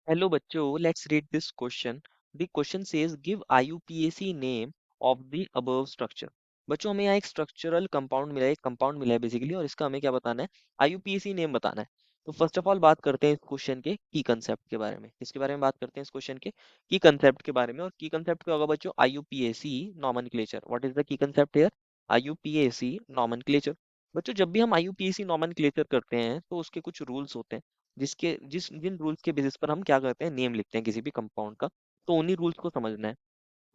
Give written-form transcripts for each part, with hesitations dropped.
Hello बच्चों, let's read this question. The question says give IUPAC name of the above structure. बच्चों हमें यहाँ एक स्ट्रक्चरल कंपाउंड मिला है, एक कंपाउंड मिला है बेसिकली, और इसका हमें क्या बताना है? IUPAC नेम बताना है। तो फर्स्ट ऑफ ऑल बात करते हैं इस क्वेश्चन के की कंसेप्ट के बारे में। किसके बारे में बात करते हैं? इस क्वेश्चन के की कंसेप्ट के बारे में। और की कंसेप्ट क्या होगा बच्चों? IUPAC nomenclature. What is the key concept here? IUPAC nomenclature. बच्चों जब भी हम IUPAC नॉमेनक्लेचर करते हैं तो उसके कुछ रूल्स होते हैं, जिन रूल्स के बेसिस पर हम क्या करते हैं, नेम लिखते हैं किसी भी कंपाउंड का। तो उन्हीं रूल्स को समझना है।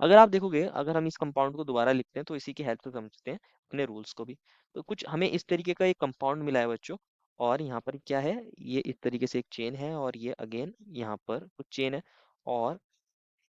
अगर आप देखोगे, अगर हम इस कंपाउंड को दोबारा लिखते हैं तो इसी की हेल्प से समझते हैं अपने रूल्स को भी। तो कुछ हमें इस तरीके का एक कंपाउंड मिला है बच्चों, और यहाँ पर क्या है, ये इस तरीके से एक चेन है, और ये अगेन यहाँ पर कुछ चेन है, और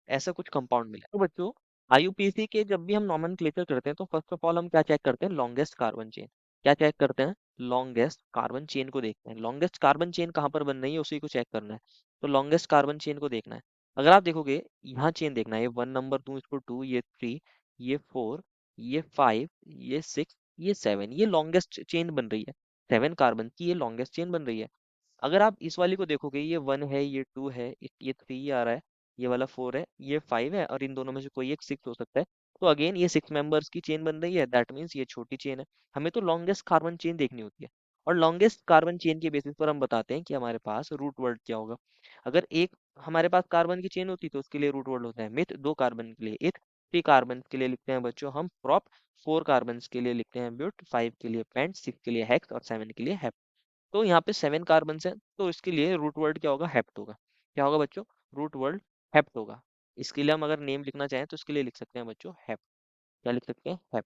ऐसा कुछ कंपाउंड मिला है। तो बच्चों आईयूपीएसी के जब भी हम नॉमेनक्लेचर करते हैं तो फर्स्ट ऑफ ऑल हम क्या चेक करते हैं? Longest carbon chain. क्या चेक करते हैं? लॉन्गेस्ट कार्बन चेन को देखते हैं। लॉन्गेस्ट कार्बन चेन कहाँ पर बन रही है उसी को चेक करना है। तो लॉन्गेस्ट कार्बन चेन को देखना है। अगर आप देखोगे यहाँ चेन देखना है, ये 1 नंबर दूं इसको 2, ये 3, ये 4, ये 5, ये 6, ये 7, ये लॉन्गेस्ट चेन बन रही है। 7 कार्बन की ये लॉन्गेस्ट चेन बन रही है। अगर आप इस वाली को देखोगे, ये 1 है, ये 2 है, ये 3 आ रहा है, ये वाला 4 है, ये 5 है, और इन दोनों में से कोई एक 6 हो सकता है। तो अगेन ये 6 मेंबर्स की चेन बन रही है, दैट मीन्स ये छोटी चेन है। हमें तो लॉन्गेस्ट कार्बन चेन देखनी होती है। और लॉन्गेस्ट कार्बन चेन के बेसिस पर हम बताते हैं कि हमारे पास रूट वर्ड क्या होगा। अगर एक हमारे पास कार्बन की चेन होती तो उसके लिए रूट वर्ड होता है मिथ, 2 कार्बन के लिए इथ, 3 कार्बन के लिए लिखते हैं बच्चों हम प्रॉप, 4 कार्बन के लिए लिखते हैं ब्यूट, 5 के लिए पेंट, 6 के लिए हेक्स, और 7 के लिए हेप। तो यहाँ पे 7 कार्बन है, तो इसके लिए रूट वर्ड क्या होगा? हेप्ट होगा। क्या होगा बच्चों? रूट वर्ड हेप्ट होगा। इसके लिए हम अगर नेम लिखना चाहें तो इसके लिए लिख सकते हैं बच्चों हेप्ट। क्या लिख सकते हैं? हेप्ट।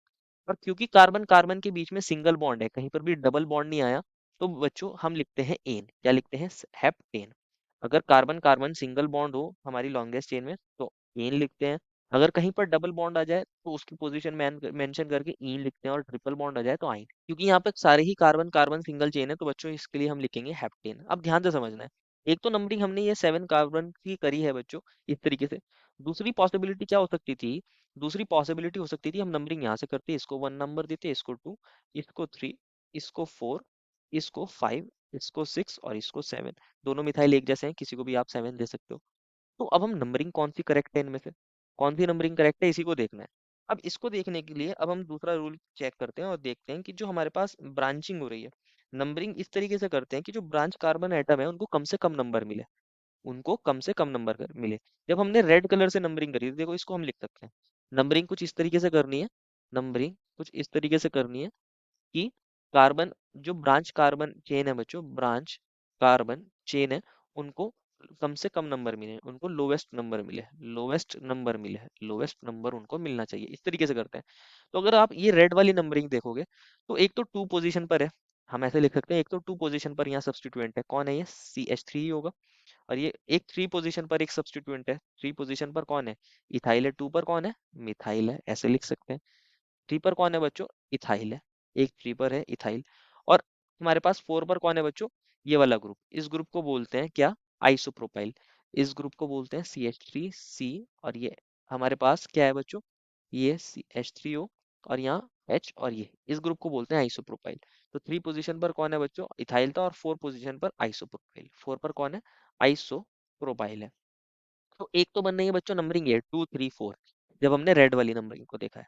और क्योंकि कार्बन कार्बन के बीच में सिंगल बॉन्ड है, कहीं पर भी डबल बॉन्ड नहीं आया, तो बच्चों हम लिखते हैं एन। क्या लिखते हैं? हेप्टेन। अगर कार्बन कार्बन सिंगल बॉन्ड हो हमारी लॉन्गेस्ट चेन में तो एन लिखते हैं। अगर कहीं पर डबल बॉन्ड आ जाए तो उसकी पोजीशन मेंशन करके ईन लिखते हैं, और ट्रिपल बॉन्ड आ जाए तो आइन। क्योंकि यहाँ पे सारे ही कार्बन कार्बन सिंगल चेन है तो बच्चों इसके लिए हम लिखेंगे हेप्टेन। अब ध्यान से समझना है, एक तो नंबरिंग हमने ये 7 कार्बन की करी है बच्चों इस तरीके से। दूसरी पॉसिबिलिटी क्या हो सकती थी? दूसरी पॉसिबिलिटी हो सकती थी हम नंबरिंग यहाँ से करते, इसको 1 नंबर देते, इसको 2, इसको 3, इसको 4, इसको 5, इसको 6, और इसको 7। दोनों मिथाइल एक जैसे हैं, किसी को भी आप 7 दे सकते हो। तो अब हम नंबरिंग कौन सी करेक्ट है इनमें से? कौन सी नंबरिंग करेक्ट है, इसी को देखना है। अब इसको देखने के लिए अब हम दूसरा रूल चेक करते हैं और देखते हैं कि जो हमारे पास ब्रांचिंग हो रही है, नंबरिंग इस तरीके से करते हैं कि जो ब्रांच कार्बन एटम है उनको कम से कम नंबर मिले। उनको कम से कम नंबर मिले। जब हमने रेड कलर से नंबरिंग करी, देखो इसको हम लिख सकते हैं। नंबरिंग कुछ इस तरीके से करनी है, नंबरिंग कुछ इस तरीके से करनी है कि कार्बन, जो ब्रांच कार्बन चेन है बच्चों, ब्रांच कार्बन चेन है, उनको कम से कम नंबर मिले, उनको लोवेस्ट नंबर मिले, लोवेस्ट नंबर मिले, लोवेस्ट नंबर उनको मिलना चाहिए। इस तरीके से करते हैं। तो अगर आप ये रेड वाली नंबरिंग देखोगे तो एक तो 2 पोजीशन पर है, हम ऐसे लिख सकते हैं, एक तो 2 पोजीशन पर यहाँ सब्स्टिट्यूएंट है, कौन है ये? CH3 होगा। और ये एक 3 पोजीशन पर एक सब्स्टिट्यूएंट है, 3 पोजीशन पर कौन है? इथाइल है। 2 पर कौन है? मिथाइल है, ऐसे लिख सकते हैं। 3 पर कौन है बच्चों? इथाइल है। एक 3 पर है इथाइल। और हमारे पास 4 पर कौन है बच्चों? ये वाला ग्रुप। इस ग्रुप को बोलते हैं क्या? आइसोप्रोपाइल। इस ग्रुप को बोलते हैं CH3C। और ये हमारे पास क्या है बच्चों? ये H3O, और यहाँ H, और ये इस ग्रुप को बोलते हैं आइसोप्रोपाइल। तो 3 पोजीशन पर कौन है बच्चों? इथाइल था, और 4 पोजीशन पर आइसोप्रोपाइल। 4 पर कौन है? आइसोप्रोपाइल है। तो एक तो बन रही है बच्चों नंबरिंग ये 2 3 4, जब हमने रेड वाली नंबरिंग को देखा है।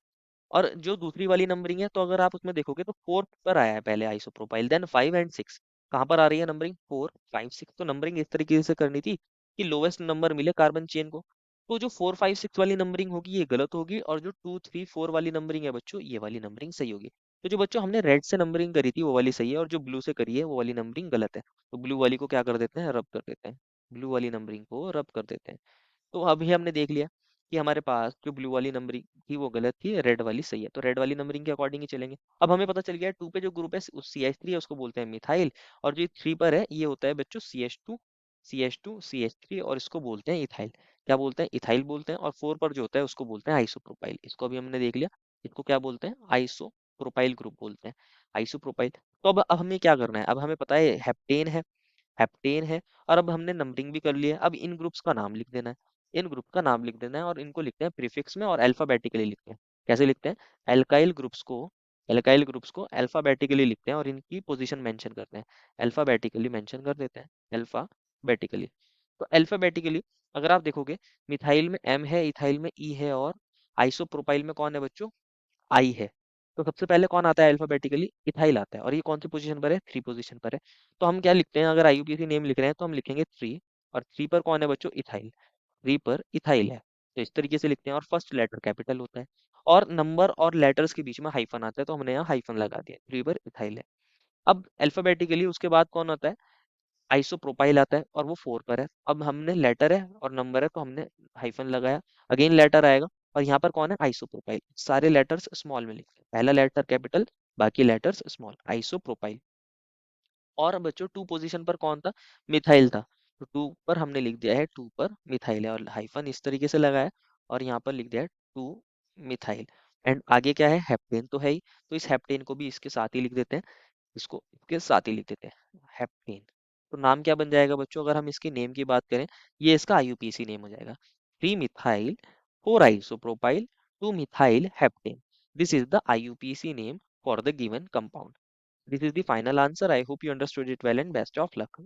और जो दूसरी वाली नंबरिंग है, तो अगर आप उसमें देखोगे तो 4 पर आया है पहले आइसोप्रोपाइल, देन 5 एंड 6। कहाँ पर आ रही है नंबरिंग? 4 5 6। तो नंबरिंग इस तरीके से करनी थी कि लोवेस्ट नंबर मिले कार्बन चेन को। तो जो 4 5 6 वाली नंबरिंग होगी ये गलत होगी, और जो 2 3 4 वाली नंबरिंग है बच्चों, ये वाली नंबरिंग सही होगी। तो जो बच्चों हमने रेड से नंबरिंग करी थी वो वाली सही है, और जो ब्लू से करी है वो वाली नंबरिंग गलत है। तो ब्लू वाली को क्या कर देते हैं? रब कर देते हैं। ब्लू वाली नंबरिंग को रब कर देते हैं। तो अभी हमने देख लिया कि हमारे पास जो ब्लू वाली नंबरिंग थी वो गलत थी, रेड वाली सही है। तो रेड वाली नंबरिंग के अकॉर्डिंग ही चलेंगे। अब हमें पता चल गया है 2 पे जो ग्रुप है CH3 है उसको बोलते हैं मिथाइल, और जो 3 पर है ये होता है बच्चों CH2 CH3, और इसको बोलते हैं इथाइल। क्या बोलते हैं? इथाइल बोलते हैं। और 4 पर जो होता है उसको बोलते हैं आइसोप्रोपाइल। इसको अभी हमने देख लिया, इसको क्या बोलते हैं? आइसोप्रोपाइल ग्रुप बोलते हैं। आइसोप्रोपाइल। तो अब हमें क्या करना है? अब हमें पता है हेप्टेन है, हेप्टेन है। और अब हमने नंबरिंग भी कर लिया, अब इन ग्रुप्स का नाम लिख देना है। इन ग्रुप का नाम लिख देना है, और इनको लिखते हैं प्रीफिक्स में और अल्फाबेटिकली लिखते हैं। कैसे लिखते हैं? एल्काइल ग्रुप्स को अल्फाबेटिकली लिखते हैं, और इनकी पोजीशन मेंशन करते हैं, अल्फाबेटिकली मेंशन कर देते हैं, अल्फाबेटिकली। तो अल्फाबेटिकली अगर आप देखोगे, मिथाइल में एम है, इथाइल में ई है, और आइसोप्रोपाइल में कौन है बच्चों, आई है। तो सबसे पहले कौन आता है अल्फाबेटिकली, इथाइल आता है, और ये कौन सी पोजीशन पर है, 3 पोजीशन पर है। तो हम क्या लिखते हैं, अगर आईयूपीएसी नेम लिख रहे हैं तो हम लिखेंगे 3, और 3 पर कौन है बच्चों, इथाइल, 3 पर इथाइल है। तो इस तरीके से लिखते हैं, और फर्स्ट लेटर कैपिटल होता है, और नंबर और लेटर्स के बीच में हाइफन आता है, तो हमने यहाँ हाइफन लगा दिया, 3 पर इथाइल है। अब अल्फाबेटिकली उसके बाद कौन आता है, आइसोप्रोपाइल आता है, और वो 4 पर है। अब हमने लेटर है और नंबर है, तो हमने हाइफन लगाया, अगेन लेटर आएगा, और यहाँ पर कौन है, आइसोप्रोपाइल। सारे लेटर्स स्मॉल में लिखते हैं, पहला लेटर कैपिटल, बाकी लेटर्स स्मॉल, आइसोप्रोपाइल। और बच्चों 2 पोजीशन पर कौन था, मिथाइल था, तो 2 पर हमने लिख दिया है 2 पर मिथाइल है, और हाइफन इस तरीके से लगाया, और यहाँ पर लिख दिया है 2 मिथाइल। एंड आगे क्या है, हेप्टेन तो है ही, तो इस हेप्टेन को भी इसके साथ ही लिख देते हैं, इसको इसके साथ ही लिख देते हैं, हेप्टेन। तो नाम क्या बन जाएगा बच्चों, अगर हम इसके नेम की बात करें, ये इसका आईयूपीएसी नेम हो जाएगा, 3 methyl 4 isopropyl 2 methyl heptane. This is the IUPAC name for the given compound. This is the final answer. I hope you understood it well and best of luck.